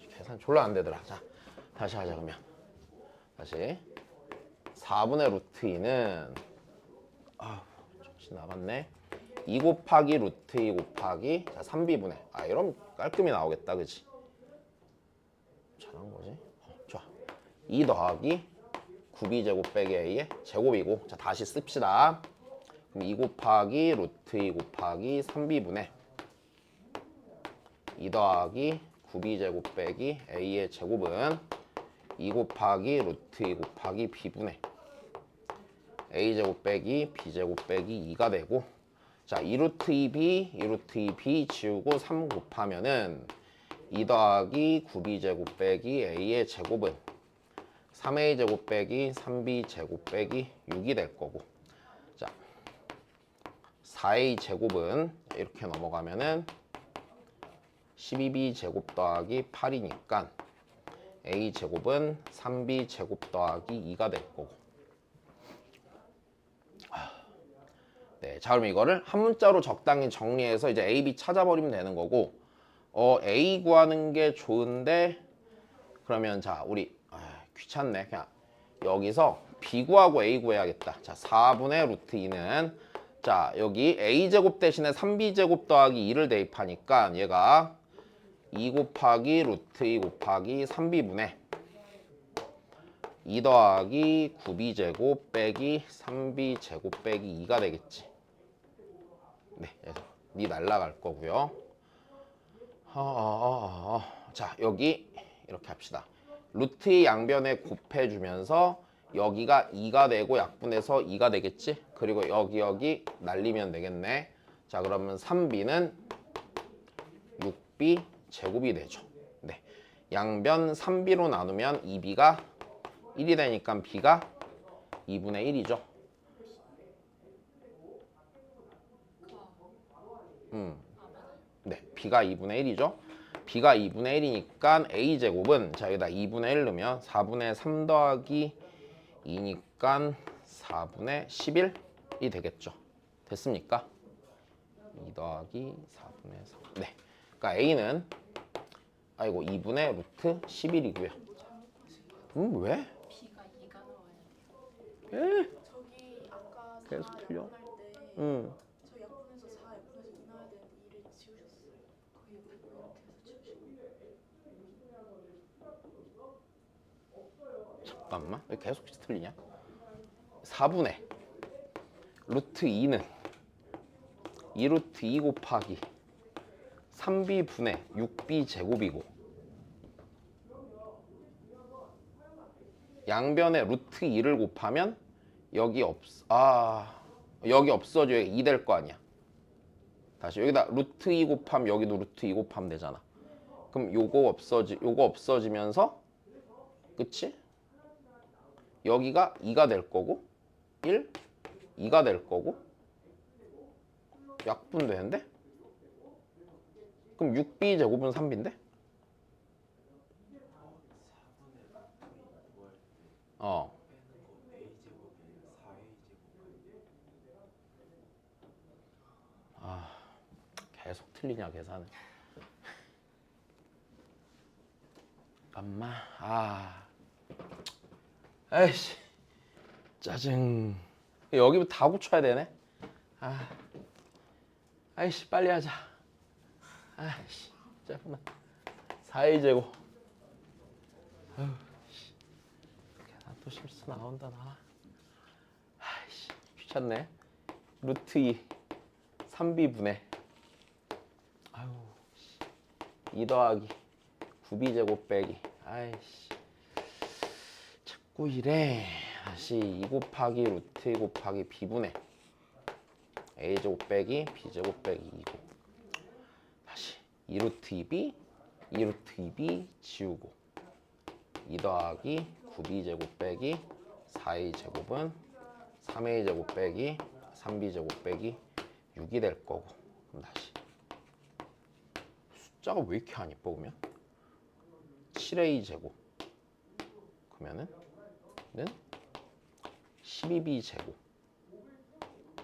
계산 졸라 안 되더라. 자, 다시 하자 그러면. 다시 4분의 루트 2는 정신 나갔네. 2 곱하기 루트 2 곱하기 자 3b분의 이러면 깔끔히 나오겠다 그치? 잘한 거지? 좋아. 2 더하기 9b제곱 빼기 a의 제곱이고 자 다시 씁시다. 그럼 2 곱하기 루트 2 곱하기 3b분의 2 더하기 9b제곱 빼기 a의 제곱은 2 곱하기 루트 2 곱하기 b분의 a제곱 빼기 b제곱 빼기 2가 되고 자 2루트 2b, 2루트 2b 지우고 3 곱하면은 2 더하기 9b제곱 빼기 a의 제곱은 3a제곱 빼기 3b제곱 빼기 6이 될 거고 자 4a제곱은 이렇게 넘어가면은 12b제곱 더하기 8이니까 a제곱은 3b제곱 더하기 2가 될 거고 네, 자 그럼 이거를 한 문자로 적당히 정리해서 이제 a, b 찾아버리면 되는 거고 a 구하는 게 좋은데 그러면 자 우리 귀찮네 그냥 여기서 b 구하고 a 구해야겠다 자 4분의 루트 2는 자 여기 a제곱 대신에 3b제곱 더하기 2를 대입하니까 얘가 2 곱하기 루트 2 곱하기 3b분의 2 더하기 9b제곱 빼기 3b제곱 빼기 2가 되겠지. 네, 그래서 니 날라갈 거고요. 자, 여기 이렇게 합시다. 루트 2 양변에 곱해주면서 여기가 2가 되고 약분해서 2가 되겠지? 그리고 여기 날리면 되겠네. 자, 그러면 3b는 6b 제곱이 되죠. 네, 양변 3b로 나누면 2b가 1이 되니까 b가 2분의 1이죠. 네, b가 2분의 1이죠. b가 2분의 1이니까 a제곱은 자 여기다 2분의 1 넣으면 4분의 3 더하기 2니까 4분의 11이 되겠죠. 됐습니까? 2 더하기 4분의 3. 네, 그러니까 a는 2분의 루트 11이고요. 왜? B가 2가 나와요. 에? 저기 아까 4 계속 틀려. 약분할 때 저 약분해서 4 약분해서 2 나와야 되는데 2를 지우셨어요. 거의 이렇게 해서 지우시고. 잠깐만 왜 계속 틀리냐? 4분의 루트 2는 2루트 2 곱하기 3b분의 6b 제곱이고 양변에 루트 2를 곱하면 여기 여기 없어져 2 될 거 아니야. 다시 여기다 루트 2 곱하면 여기도 루트 2 곱하면 되잖아. 그럼 요거 없어지면서 그치? 여기가 2가 될 거고 1, 2가 될 거고 약분되는데? 그럼 6b 제곱은 3b인데? 계속 틀리냐 계산을. 잠깐만. 아이씨 짜증. 여기부터 다 고쳐야 되네. 아이씨 빨리 하자. 아이씨 짜증나. 4a 제곱. 계산 또 실수 나온다 나. 아이씨 귀찮네. 루트 2 3b분의 2 더하기 9b 제곱 빼기 아이씨 자꾸 이래. 다시 2 곱하기 루트 2 곱하기 b분의 a 제곱 빼기 b 제곱 빼기 2고 다시 2루트 2b 2루트 2b 지우고 2 더하기 9b 제곱 빼기 4a 제곱은 3a 제곱 빼기 3b 제곱 빼기 6이 될 거고 그럼 다시 숫자가 왜 이렇게 안 이뻐 보면 7a 제곱 그러면은 12b 제곱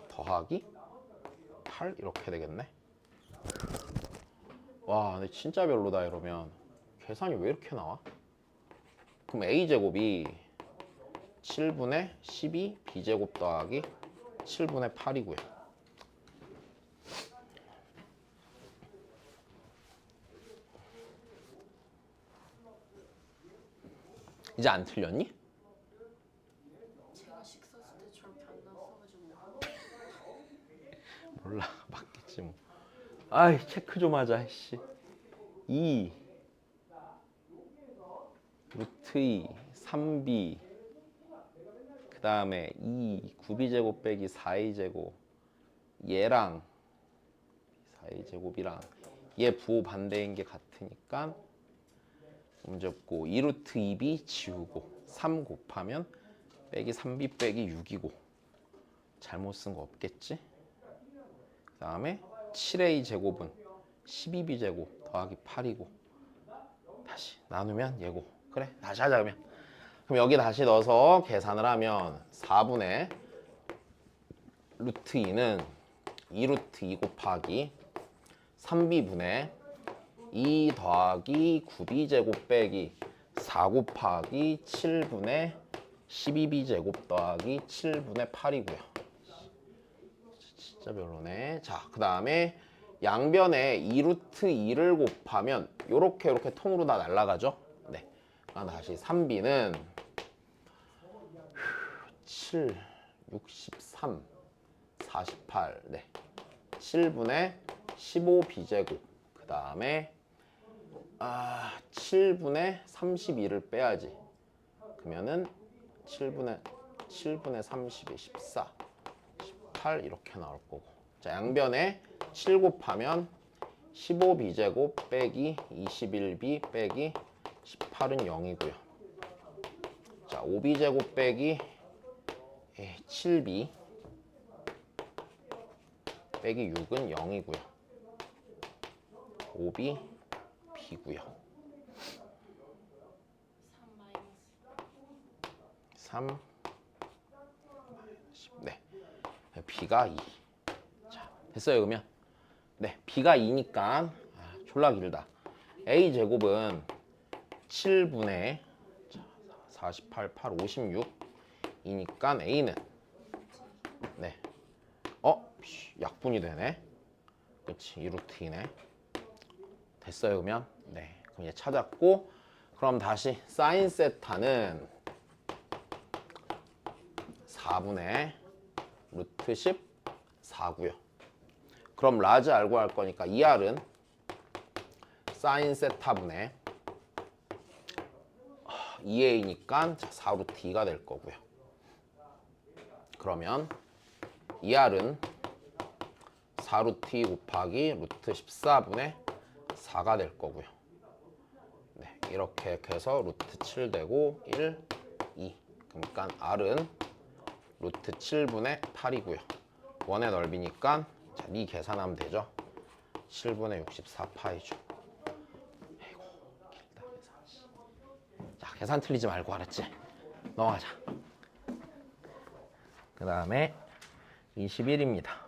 더하기 8 이렇게 되겠네. 와 근데 진짜 별로다. 이러면 계산이 왜 이렇게 나와? 그럼 a 제곱이 7분의 12 b제곱 더하기 7분의 8이고요. 이제 안 틀렸니? 제가 식 썼을 때 저렇게 안 나왔어가지고 몰라 맞겠지 뭐. 아이 체크 좀 하자 씨. 2 루트 2 3b 그 다음에 2 9b제곱 빼기 4a제곱 얘랑 4a제곱이랑 얘 부호 반대인 게 같으니까 문제 없고 2루트 2b 지우고 3 곱하면 빼기 3b 빼기 6이고 잘못 쓴 거 없겠지? 그 다음에 7a 제곱은 12b 제곱 더하기 8이고 다시 나누면 얘고 그래 다시 하자 그럼 여기 다시 넣어서 계산을 하면 4분의 루트 2는 2루트 2 곱하기 3b분의 2 더하기 9b 제곱 빼기 4 곱하기 7분의 12b 제곱 더하기 7분의 8이고요. 진짜 별로네. 자, 그 다음에 양변에 2루트 2를 곱하면 요렇게 통으로 다 날아가죠. 네. 그럼 다시 3b는 7, 63, 48, 네. 7분의 15b 제곱. 그 다음에 7분의 32를 빼야지. 그러면은 7분의 30에 14, 18 이렇게 나올 거고. 자, 양변에 7 곱하면 15b 제곱 빼기 21b 빼기 18은 0이고요. 자, 5b 제곱 빼기 7b 빼기 6은 0이고요. 5b b고요. 3 네. b가 2. 자, 됐어요, 그러면. 네, b가 2니까 졸라 길다. a 제곱은 7분의 48, 8, 56 이니까 a는 네. 약분이 되네. 그치, 2루트 2네. 됐어요, 그러면. 네. 그럼 얘 찾았고, 그럼 다시 사인 세타는 4분의 루트 14고요. 그럼 라지 알고 할 거니까 2r은 사인 세타분의 2a니까 4루트 2가 될 거고요. 그러면 2r은 4루트 2 곱하기 루트 14분의 4가 될 거고요. 네, 이렇게 해서 루트 7 되고 1, 2. 그러니까 r은 루트 7분의 8이고요. 원의 넓이니까 자, 네 계산하면 되죠. 7분의 64파이죠. 아이고, 길다 계산. 자, 계산 틀리지 말고 알았지? 넘어가자. 그 다음에 21입니다.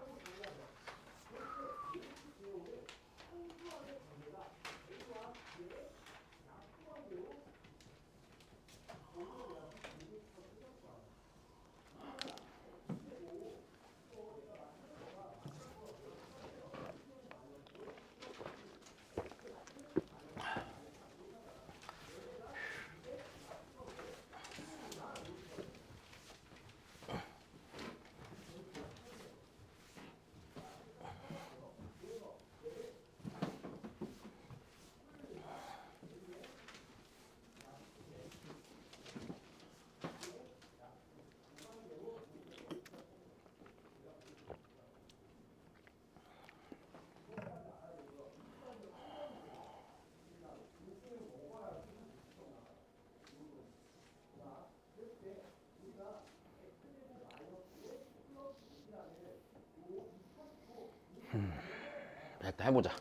일단 해보자.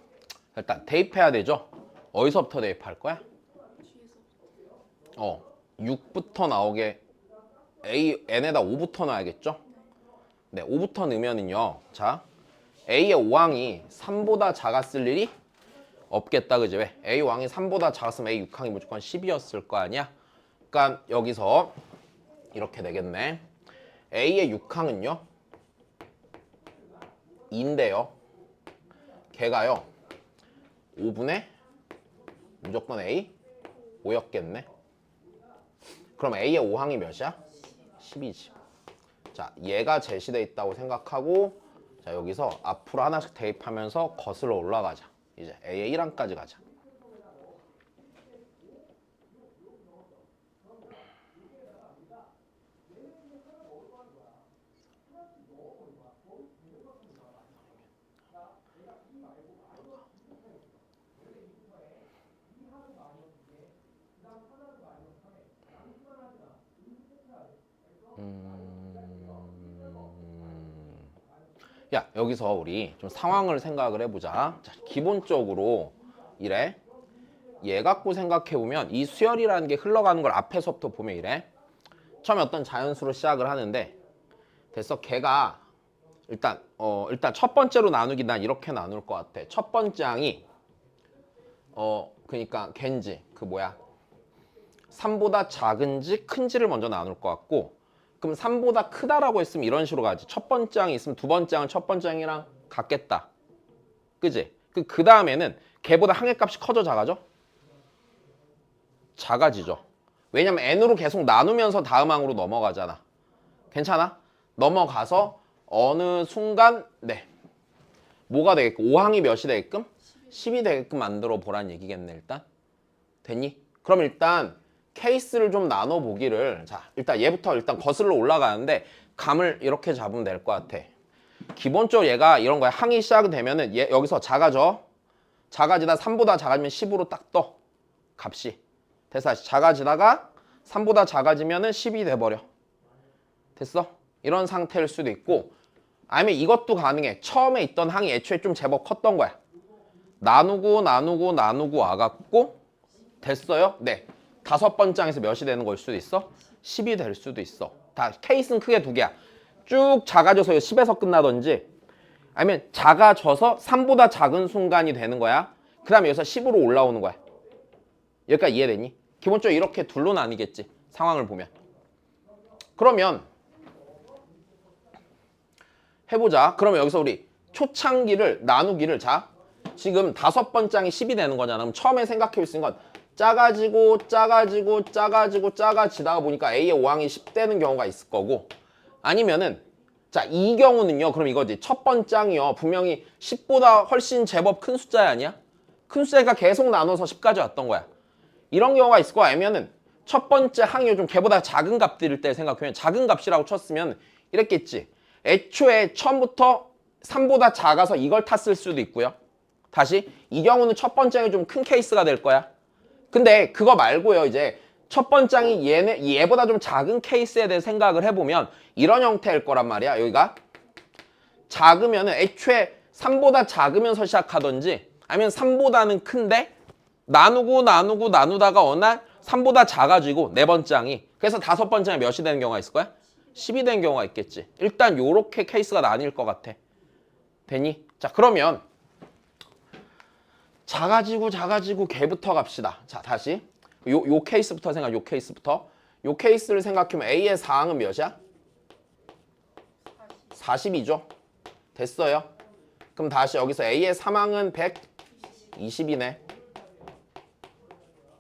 일단 대입해야 되죠? 어디서부터 대입할 거야? 뒤에서 6부터 나오게 n에다 5부터 넣어야겠죠? 네, 5부터 넣으면은요. 자, a의 5항이 3보다 작았을 일이 없겠다, 그지? 왜? a 5항이 3보다 작았으면 a 6항이 무조건 10이었을 거 아니야? 그러니까 여기서 이렇게 되겠네. A의 6항은요 2인데요. 걔가요 5분의 무조건 A 5였겠네. 그럼 A의 5항이 몇이야? 10이지. 자, 얘가 제시돼 있다고 생각하고 자 여기서 앞으로 하나씩 대입하면서 거슬러 올라가자. 이제 A의 1항까지 가자. 야, 여기서 우리 좀 상황을 생각을 해보자. 자, 기본적으로 이래. 얘 갖고 생각해보면 이 수열이라는 게 흘러가는 걸 앞에서부터 보면 이래. 처음에 어떤 자연수로 시작을 하는데 됐어. 걔가 일단 첫 번째로 나누기 난 이렇게 나눌 것 같아. 첫 번째 항이 그러니까 걘지 그 뭐야 3보다 작은지 큰지를 먼저 나눌 것 같고 그럼 3보다 크다라고 했으면 이런 식으로 가지. 첫 번째 항이 있으면 두 번째 항은 첫 번째 항이랑 같겠다. 그지? 그 다음에는 걔보다 항의 값이 커져 작아져? 작아지죠. 왜냐면 n으로 계속 나누면서 다음 항으로 넘어가잖아. 괜찮아? 넘어가서 어느 순간 네 뭐가 되게끔 5항이 몇이 되게끔? 10이 되게끔 만들어 보란 얘기겠네. 일단 됐니? 그럼 일단 케이스를 좀 나눠 보기를 자 일단 얘부터 일단 거슬러 올라가는데 감을 이렇게 잡으면 될 것 같아. 기본적으로 얘가 이런 거야. 항이 시작되면은 얘 여기서 작아져. 작아지다 3보다 작아지면 10으로 딱 떠. 값이. 됐어. 작아지다가 3보다 작아지면은 10이 돼버려. 됐어? 이런 상태일 수도 있고 아니면 이것도 가능해. 처음에 있던 항이 애초에 좀 제법 컸던 거야. 나누고 와갖고 됐어요? 네. 다섯 번째 항에서 몇이 되는 걸 수도 있어? 10이 될 수도 있어. 다 케이스는 크게 두 개야. 쭉 작아져서 10에서 끝나든지 아니면 작아져서 3보다 작은 순간이 되는 거야. 그 다음에 여기서 10으로 올라오는 거야. 여기까지 이해되니? 기본적으로 이렇게 둘로 나뉘겠지. 상황을 보면. 그러면 해보자. 그러면 여기서 우리 초창기를 나누기를 자 지금 다섯 번째 항이 10이 되는 거잖아. 그럼 처음에 생각해 볼 수 있는 건 작아지다가 보니까 A의 5항이 10 되는 경우가 있을 거고 아니면은 자 이 경우는요. 그럼 이거지. 첫 번째 항이요. 분명히 10보다 훨씬 제법 큰 숫자 아니야? 큰 숫자가 계속 나눠서 10까지 왔던 거야. 이런 경우가 있을 거 아니면은 첫 번째 항이 좀 걔보다 작은 값들일 때 생각하면 작은 값이라고 쳤으면 이랬겠지. 애초에 처음부터 3보다 작아서 이걸 탔을 수도 있고요. 다시 이 경우는 첫 번째 항이 좀 큰 케이스가 될 거야. 근데 그거 말고요. 이제 첫 번째 항이 얘보다 좀 작은 케이스에 대해 생각을 해보면 이런 형태일 거란 말이야. 여기가 작으면은 애초에 3보다 작으면서 시작하던지 아니면 3보다는 큰데 나누다가 어느 날 3보다 작아지고 네 번째 항이 그래서 다섯 번째 항이 몇이 되는 경우가 있을 거야? 10이 되는 경우가 있겠지. 일단 요렇게 케이스가 나뉠 것 같아. 되니? 자 그러면 작아지고 걔부터 갑시다. 자 다시 요 케이스부터 생각. 요 케이스를 생각하면 A의 4항은 몇이야? 40이죠. 됐어요. 그럼 다시 여기서 A의 3항은 120이네.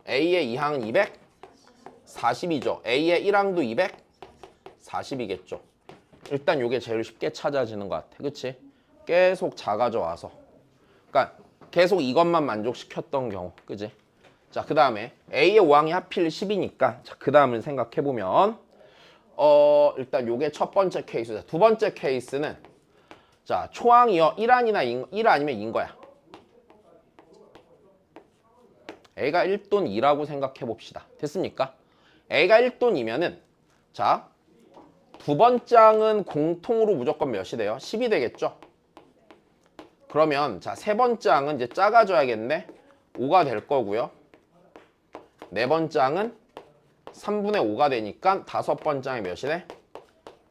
A의 2항은 240이죠. A의 1항도 240이겠죠. 일단 요게 제일 쉽게 찾아지는 것 같아. 그치? 계속 작아져 와서. 그러니까 계속 이것만 만족시켰던 경우. 그지? 자, 그 다음에 A의 5항이 하필 10이니까 자, 그 다음을 생각해보면 일단 요게 첫 번째 케이스죠. 두 번째 케이스는 자, 초항이요. 1 아니면 2인 거야. A가 1 또는 2라고 생각해봅시다. 됐습니까? A가 1 또는 2면은 자, 두 번째 항은 공통으로 무조건 몇이 돼요? 10이 되겠죠? 그러면 자, 세 번째 항은 이제 작아져야겠네. 5가 될 거고요. 네 번째 항은 3분의 5가 되니까 다섯 번째 항이 몇이 돼?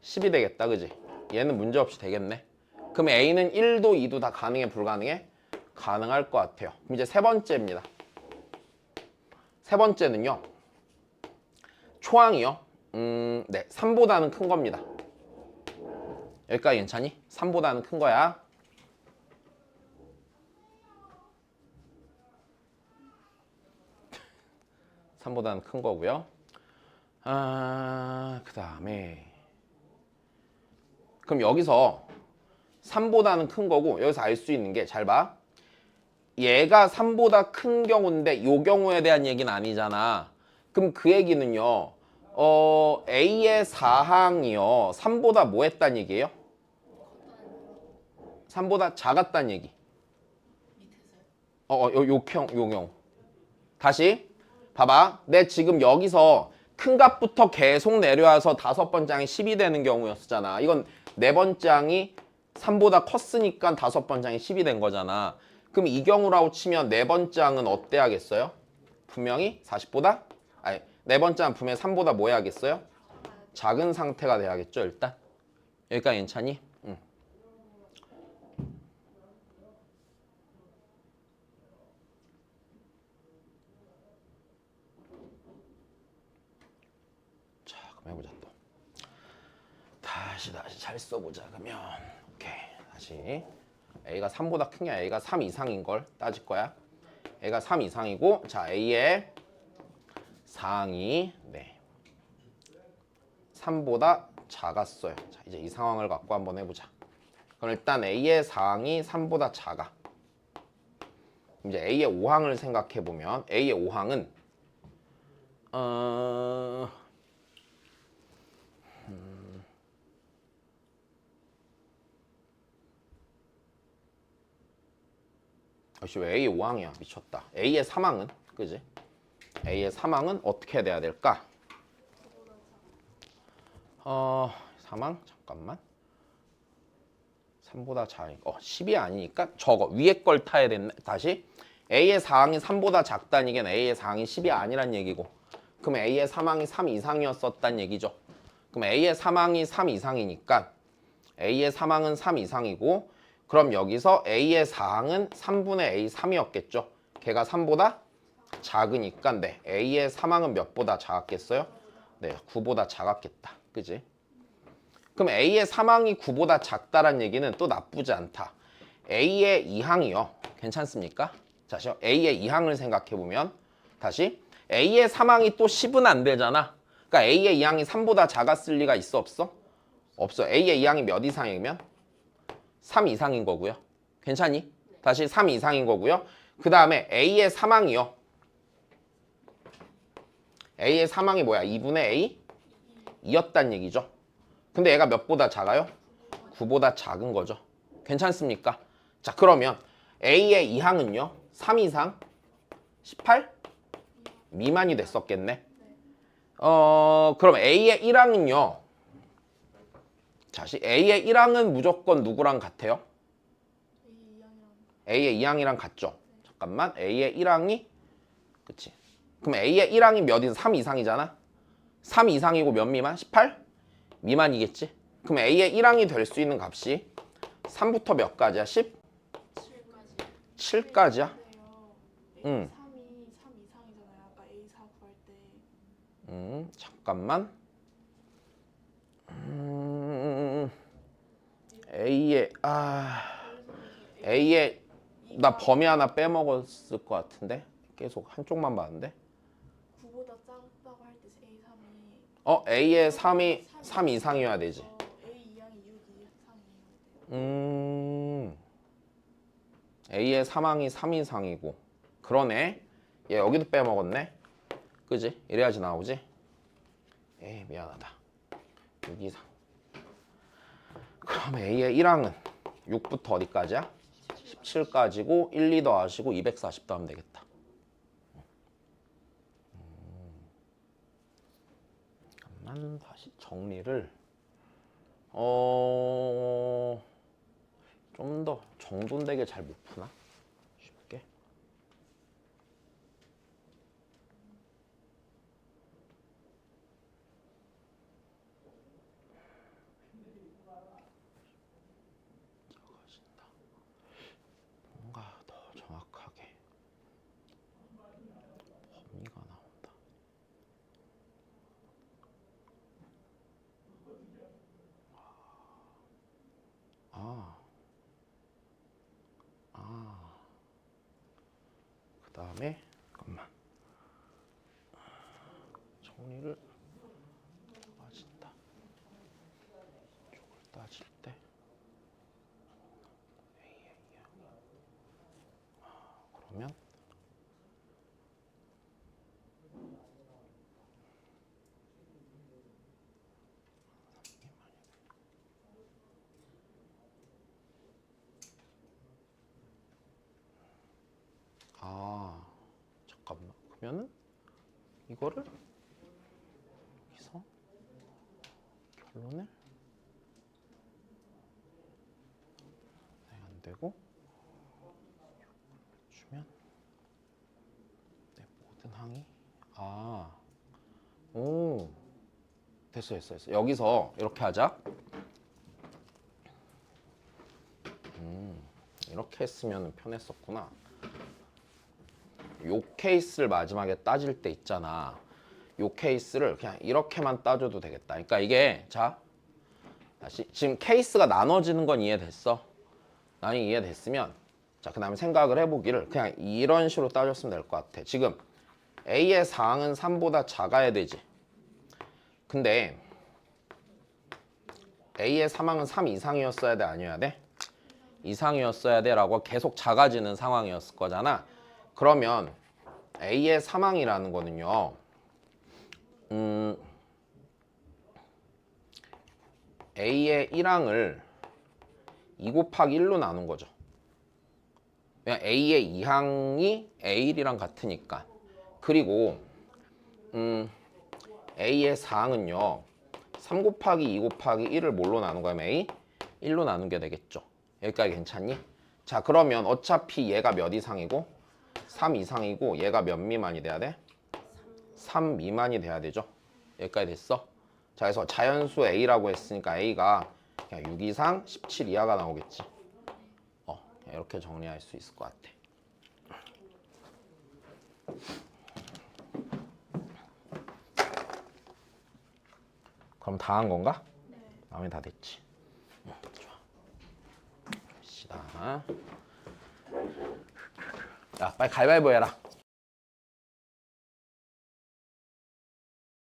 10이 되겠다. 그지? 얘는 문제없이 되겠네. 그럼 A는 1도 2도 다 가능해? 불가능해? 가능할 것 같아요. 그럼 이제 세 번째입니다. 세 번째는요. 초항이요. 네, 3보다는 큰 겁니다. 여기까지 괜찮니? 3보다는 큰 거야. (3보다는) 큰 거고요. 그 다음에 그럼 여기서 3보다는 큰 거고 여기서 알 수 있는 게 잘 봐. 얘가 3보다 큰 경우인데 이 경우에 대한 얘기는 아니잖아. 그럼 그 얘기는요. A의 사항이요. 3보다 뭐 했단 얘기예요? 3보다 작았단 얘기. 밑에서요? 요 경우. 다시 봐봐. 내 지금 여기서 큰 값부터 계속 내려와서 5번째 항이 10이 되는 경우였잖아. 이건 4번째 항이 3보다 컸으니까 5번째 항이 10이 된 거잖아. 그럼 이 경우라고 치면 4번째 항은 어때야겠어요? 분명히 40보다? 아니 4번째 항은 분명히 3보다 뭐 해야겠어요? 작은 상태가 돼야겠죠 일단. 여기까지 괜찮니? 응. 자 그럼 해보자 또. 다시 잘 써보자 그러면. 오케이 다시. A가 3보다 큰 게 아니라 A가 3 이상인 걸 따질 거야. A가 3 이상이고 자 A의 사항이 3보다 작았어요. 자 이제 이 상황을 갖고 한번 해보자. 그럼 일단 A의 사항이 3보다 작아. 이제 A의 5항을 생각해보면 A의 5항은 왜 A의 5항이야 미쳤다. A의 3항은 그지? A의 3항은 어떻게 돼야 될까? 3항 잠깐만 3보다 작으니까 10이 아니니까 저거 위에 걸 타야 됐네. 다시 A의 4항이 3보다 작다는 얘기는 A의 4항이 10이 아니란 얘기고 그럼 A의 3항이 3 이상이었었단 얘기죠. 그럼 A의 3항이 3 이상이니까 A의 3항은 3 이상이고 그럼 여기서 A의 4항은 3분의 A 3이었겠죠. 걔가 3보다 작으니까 네, A의 3항은 몇보다 작았겠어요? 네, 9보다 작았겠다. 그지? 그럼 A의 3항이 9보다 작다란 얘기는 또 나쁘지 않다. A의 2항이요. 괜찮습니까? 다시 A의 2항을 생각해보면 다시 A의 3항이 또 10은 안 되잖아. 그러니까 A의 2항이 3보다 작았을 리가 있어 없어? 없어. A의 2항이 몇 이상이면? 3 이상인 거고요. 괜찮니? 다시 3 이상인 거고요. 그 다음에 A의 3항이요. A의 3항이 뭐야? 2분의 A? 2였단 얘기죠. 근데 얘가 몇보다 작아요? 9보다 작은 거죠. 괜찮습니까? 자 그러면 A의 2항은요? 3 이상? 18? 미만이 됐었겠네. 그럼 A의 1항은요? 다시 A의 1항은 무조건 누구랑 같아요? A의 2항이랑 같죠. 잠깐만 A의 1항이 그치. 그럼 A의 1항이 몇 이상? 3 이상이잖아. 3 이상이고 몇 미만? 18? 미만이겠지. 그럼 A의 1항이 될 수 있는 값이 3부터 몇 가지야? 10? 7까지. 7까지야? 응. 3이 3 이상이잖아요. 아까 A4 구할 때. 잠깐만. A의 A의 나 범위 하나 빼먹었을 것 같은데 계속 한쪽만 봤는데 9보다 작다고 할 때 A3이 A의 3이 3 이상이어야 되지. A2항이 6 이상이어야 돼요. A의 3항이 3 이상이고 그러네. 얘 여기도 빼먹었네. 그지? 이래야지 나오지. 에이 미안하다. 6 이상. 그럼 A의 1항은 6부터 어디까지야? 17까지고 1, 2 더하시고 240 더하면 되겠다. 잠깐만 다시 정리를 좀 더 정돈되게 잘 못 푸나? 쉽게. 뭔가 더 정확하게 범위가 나온다. 정리를 따진다. 쪽을 따질 때 A의 이항이 그러면 잠깐만. 그러면은 이거를 여기서 결론을 안 되고 주면 내 모든 항이 오 됐어. 여기서 이렇게 하자. 이렇게 했으면 편했었구나. 요 케이스를 마지막에 따질 때 있잖아. 요 케이스를 그냥 이렇게만 따줘도 되겠다. 그러니까 이게 자 다시 지금 케이스가 나눠지는 건 이해됐어? 나는 이해됐으면 자 그다음에 생각을 해보기를 그냥 이런 식으로 따졌으면 될 것 같아. 지금 A의 사항은 3보다 작아야 되지. 근데 A의 사항은 3 이상이었어야 돼? 아니어야 돼? 이상이었어야 돼 라고 계속 작아지는 상황이었을 거잖아. 그러면 A의 사망이라는 거는요. A의 1항을 2 곱하기 1로 나눈 거죠. 그냥 A의 2항이 A1이랑 같으니까. 그리고 A의 4항은요. 3 곱하기 2 곱하기 1을 뭘로 나눈 거야? A? 1로 나눈 게 되겠죠. 여기까지 괜찮니? 자 그러면 어차피 얘가 몇 이상이고 3 이상이고 얘가 몇 미만이 돼야 돼? 3 미만이 돼야 되죠. 여기까지 됐어? 자 그래서 자연수 A라고 했으니까 A가 그냥 6 이상 17 이하가 나오겠지. 이렇게 정리할 수 있을 것 같아. 그럼 다 한 건가? 네. 마음에 다 됐지. 좋아. 시다. 야, 빨리 가위바위보 해라.